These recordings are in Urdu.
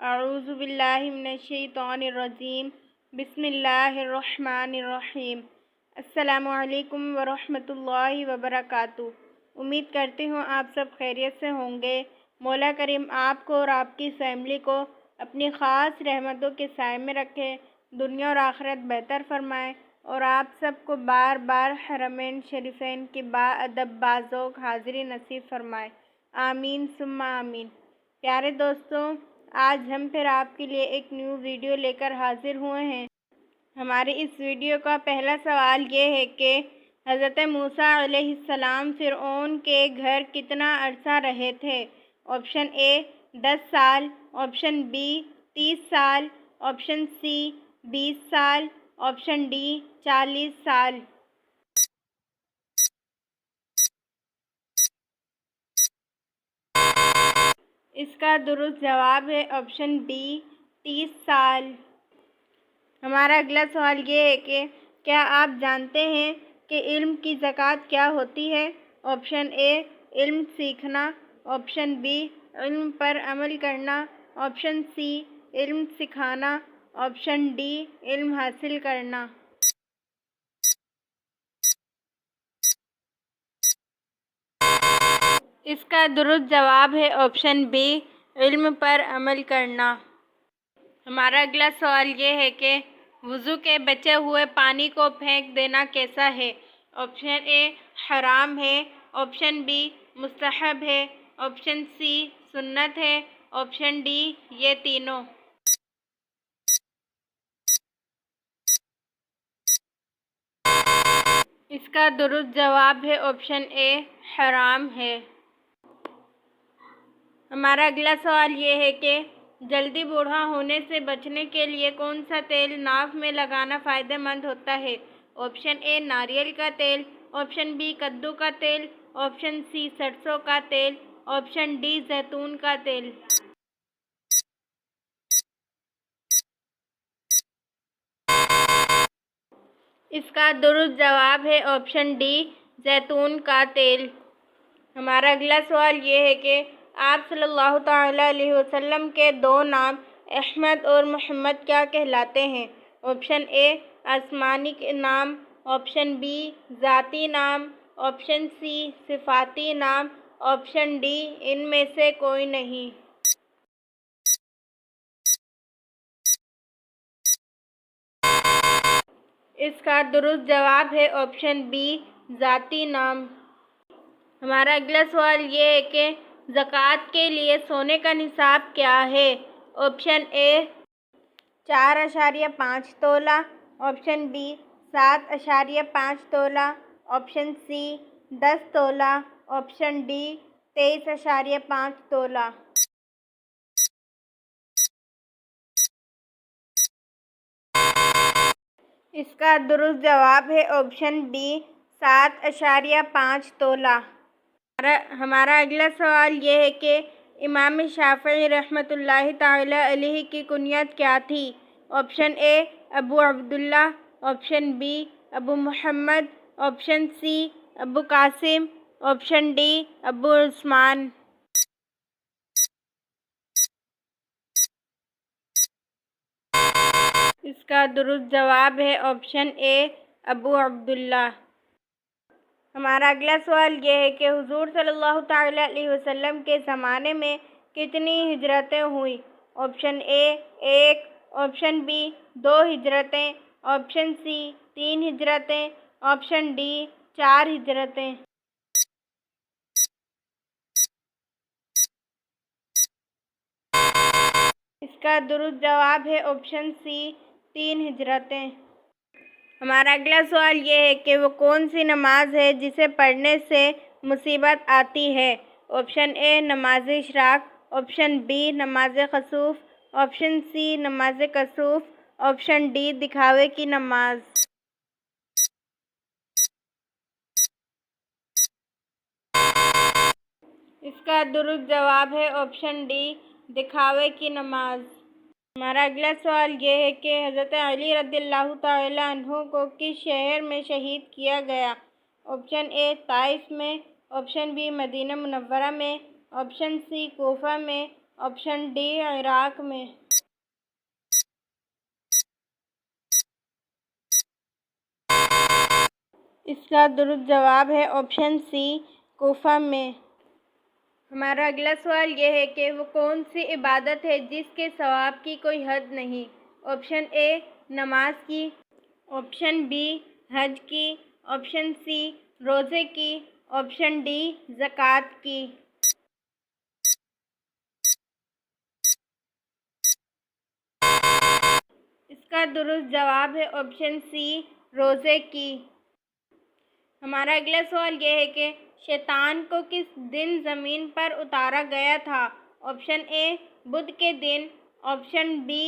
اعوذ باللہ من الشیطان الرجیم بسم اللہ الرحمن الرحیم السلام علیکم ورحمۃ اللہ وبرکاتہ۔ امید کرتی ہوں آپ سب خیریت سے ہوں گے۔ مولا کریم آپ کو اور آپ کی فیملی کو اپنی خاص رحمتوں کے سائے میں رکھے، دنیا اور آخرت بہتر فرمائے اور آپ سب کو بار بار حرمین شریفین کی باادب باذوق حاضری نصیب فرمائے، آمین ثم آمین۔ پیارے دوستوں، آج ہم پھر آپ کے لیے ایک نیو ویڈیو لے کر حاضر ہوئے ہیں۔ ہمارے اس ویڈیو کا پہلا سوال یہ ہے کہ حضرت موسیٰ علیہ السلام فرعون کے گھر کتنا عرصہ رہے تھے؟ آپشن اے 10 سال، آپشن بی 30 سال، آپشن سی 20 سال، آپشن ڈی 40 سال۔ اس کا درست جواب ہے آپشن بی 30 سال۔ ہمارا اگلا سوال یہ ہے کہ کیا آپ جانتے ہیں کہ علم کی زکوٰۃ کیا ہوتی ہے؟ آپشن اے علم سیکھنا، آپشن بی علم پر عمل کرنا، آپشن سی علم سکھانا، آپشن ڈی علم حاصل کرنا۔ اس کا درست جواب ہے آپشن بی علم پر عمل کرنا۔ ہمارا اگلا سوال یہ ہے کہ وضو کے بچے ہوئے پانی کو پھینک دینا کیسا ہے؟ آپشن اے حرام ہے، آپشن بی مستحب ہے، آپشن سی سنت ہے، آپشن ڈی یہ تینوں۔ اس کا درست جواب ہے آپشن اے حرام ہے۔ ہمارا اگلا سوال یہ ہے کہ جلدی بوڑھا ہونے سے بچنے کے لیے کون سا تیل ناک میں لگانا فائدہ مند ہوتا ہے؟ آپشن اے ناریل کا تیل، آپشن بی کدو کا تیل، آپشن سی سرسوں کا تیل، آپشن ڈی زیتون کا تیل۔ اس کا درست جواب ہے آپشن ڈی زیتون کا تیل۔ ہمارا اگلا سوال یہ ہے کہ آپ صلی اللہ تعالیٰ علیہ وسلم کے دو نام احمد اور محمد کیا کہلاتے ہیں؟ آپشن اے آسمانی نام، آپشن بی ذاتی نام، آپشن سی صفاتی نام، آپشن ڈی ان میں سے کوئی نہیں۔ اس کا درست جواب ہے آپشن بی ذاتی نام۔ ہمارا اگلا سوال یہ ہے کہ زکوٰۃ کے لیے سونے کا نصاب کیا ہے؟ آپشن اے 4.5 تولہ، آپشن بی 7.5 تولہ، آپشن سی 10 تولہ، آپشن ڈی 23.5 تولہ۔ اس کا درست جواب ہے آپشن بی 7.5 تولہ۔ ہمارا اگلا سوال یہ ہے کہ امام شافعی رحمۃ اللہ تعالی علیہ کی کنیت کیا تھی؟ آپشن اے ابو عبداللہ، آپشن بی ابو محمد، آپشن سی ابو قاسم، آپشن ڈی ابو عثمان۔ اس کا درست جواب ہے آپشن اے ابو عبداللہ۔ ہمارا اگلا سوال یہ ہے کہ حضور صلی اللہ تعالیٰ علیہ وسلم کے زمانے میں کتنی ہجرتیں ہوئیں؟ آپشن اے 1، آپشن بی 2 ہجرتیں، آپشن سی 3 ہجرتیں، آپشن ڈی 4 ہجرتیں۔ اس کا درست جواب ہے آپشن سی 3 ہجرتیں۔ ہمارا اگلا سوال یہ ہے کہ وہ کون سی نماز ہے جسے پڑھنے سے مصیبت آتی ہے؟ آپشن اے نماز اشراق، آپشن بی نماز خسوف، آپشن سی نماز کسوف، آپشن ڈی دکھاوے کی نماز۔ اس کا درست جواب ہے آپشن ڈی دکھاوے کی نماز۔ ہمارا اگلا سوال یہ ہے کہ حضرت علی رضی اللہ تعالیٰ عنہ کو کس شہر میں شہید کیا گیا؟ آپشن اے طائف میں، آپشن بی مدینہ منورہ میں، آپشن سی کوفہ میں، آپشن ڈی عراق میں۔ اس کا درست جواب ہے آپشن سی کوفہ میں۔ ہمارا اگلا سوال یہ ہے کہ وہ کون سی عبادت ہے جس کے ثواب کی کوئی حد نہیں؟ آپشن اے نماز کی، آپشن بی حج کی، آپشن سی روزے کی، آپشن ڈی زکوٰۃ کی۔ اس کا درست جواب ہے آپشن سی روزے کی۔ ہمارا اگلا سوال یہ ہے کہ شیطان کو کس دن زمین پر اتارا گیا تھا؟ آپشن اے بدھ کے دن، آپشن بی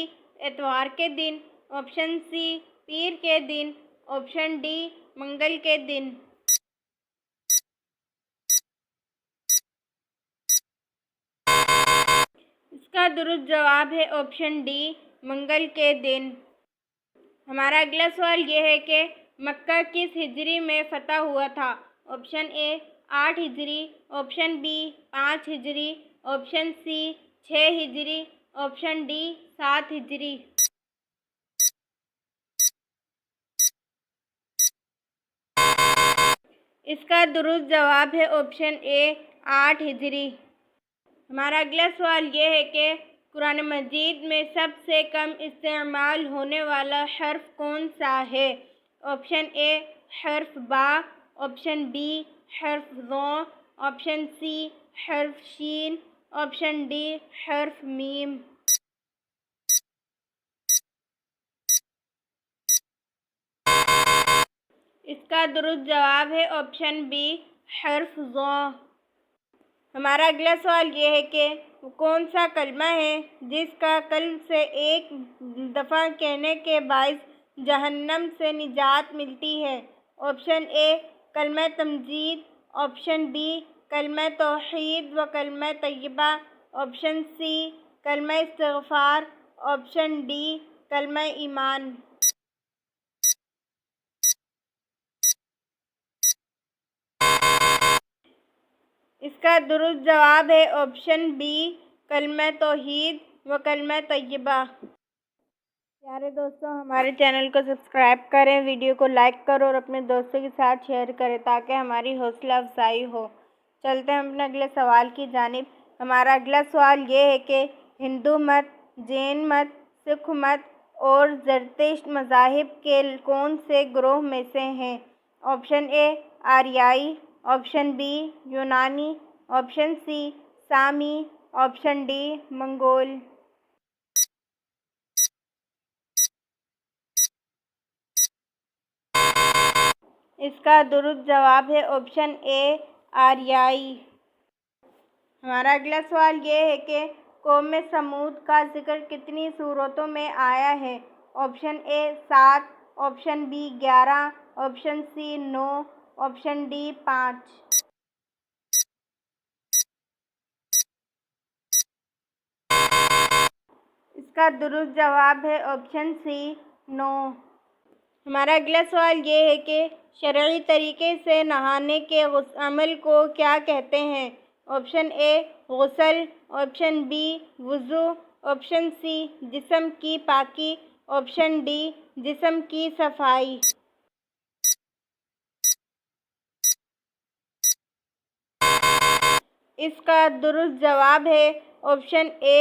اتوار کے دن، آپشن سی پیر کے دن، آپشن ڈی منگل کے دن۔ اس کا درست جواب ہے آپشن ڈی منگل کے دن۔ ہمارا اگلا سوال یہ ہے کہ مکہ کس ہجری میں فتح ہوا تھا؟ آپشن اے 8 ہجری، آپشن بی 5 ہجری، آپشن سی 6 ہجری، آپشن ڈی 7 ہجری۔ اس کا درست جواب ہے آپشن اے 8 ہجری۔ ہمارا اگلا سوال یہ ہے کہ قرآن مجید میں سب سے کم استعمال ہونے والا حرف کون سا ہے؟ آپشن اے حرف با، آپشن بی حرف ذو، آپشن سی حرف شین، آپشن ڈی حرف میم۔ اس کا درست جواب ہے آپشن بی حرف ذو۔ ہمارا اگلا سوال یہ ہے کہ وہ کون سا کلمہ ہے جس کا قلب سے ایک دفعہ کہنے کے باعث جہنم سے نجات ملتی ہے؟ آپشن اے کلمہ تمجید، آپشن بی کلمہ توحید و کلمہ طیبہ، آپشن سی کلمہ استغفار، آپشن ڈی کلمہ ایمان۔ اس کا درست جواب ہے آپشن بی کلمہ توحید و کلمہ طیبہ۔ پیارے دوستوں، ہمارے چینل کو سبسکرائب کریں، ویڈیو کو لائک کرو اور اپنے دوستوں کے ساتھ شیئر کریں تاکہ ہماری حوصلہ افزائی ہو۔ چلتے ہیں اپنے اگلے سوال کی جانب۔ ہمارا اگلا سوال یہ ہے کہ ہندو مت، جین مت، سکھ مت اور زرتشت مذاہب کے کون سے گروہ میں سے ہیں؟ آپشن اے آریائی، آپشن بی یونانی، آپشن سی سامی، آپشن ڈی منگول۔ اس کا درست جواب ہے آپشن اے آریائی۔ ہمارا اگلا سوال یہ ہے کہ قوم سمود کا ذکر کتنی سورتوں میں آیا ہے؟ Option A 7، option B 11، option C 9، option D 5۔ اس کا درست جواب ہے آپشن سی 9۔ ہمارا اگلا سوال یہ ہے کہ شرعی طریقے سے نہانے کے عمل کو کیا کہتے ہیں؟ آپشن اے غسل، آپشن بی وضو، آپشن سی جسم کی پاکی، آپشن ڈی جسم کی صفائی۔ اس کا درست جواب ہے آپشن اے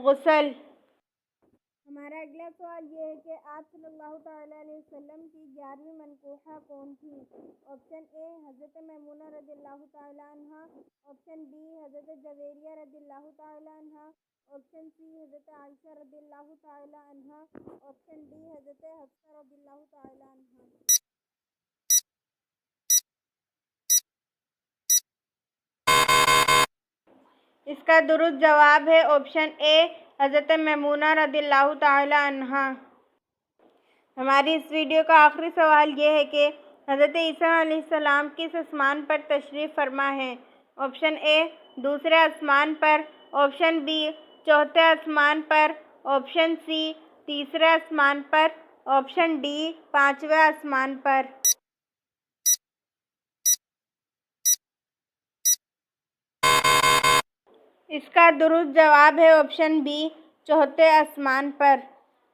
غسل۔ ہمارا اگلا سوال یہ ہے کہ آپ صلی اللہ تعالیٰ علیہ وسلم کی 11ویں منکوحہ کون تھی؟ آپشن اے حضرت میمونہ رضی اللہ تعالیٰ عنہا، آپشن بی حضرت جویریہ رضی اللہ تعالیٰ عنہا، آپشن سی حضرت عائشہ رضی اللہ تعالیٰ عنہا، آپشن ڈی حضرت حفصہ رضی اللہ تعالیٰ عنہا۔ اس کا درست جواب ہے آپشن اے حضرت میمونہ رضی اللہ تعالیٰ عنہا۔ ہماری اس ویڈیو کا آخری سوال یہ ہے کہ حضرت عیسیٰ علیہ السلام کس آسمان پر تشریف فرما ہیں؟ آپشن اے دوسرے آسمان پر، آپشن بی چوتھے آسمان پر، آپشن سی تیسرے آسمان پر، آپشن ڈی پانچویں آسمان پر۔ اس کا درست جواب ہے آپشن بی، چوتھے آسمان پر۔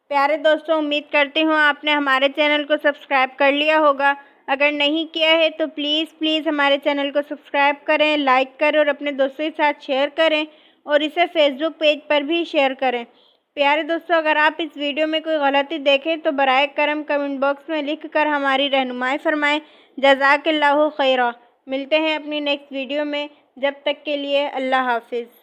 پیارے دوستوں، امید کرتی ہوں آپ نے ہمارے چینل کو سبسکرائب کر لیا ہوگا۔ اگر نہیں کیا ہے تو پلیز ہمارے چینل کو سبسکرائب کریں، لائک کریں اور اپنے دوستوں کے ساتھ شیئر کریں اور اسے فیس بک پیج پر بھی شیئر کریں۔ پیارے دوستوں، اگر آپ اس ویڈیو میں کوئی غلطی دیکھیں تو برائے کرم کمنٹ باکس میں لکھ کر ہماری رہنمائی فرمائیں۔ جزاک اللہ خیرہ۔ ملتے ہیں اپنی نیکسٹ ویڈیو میں، جب تک کے لیے اللہ حافظ۔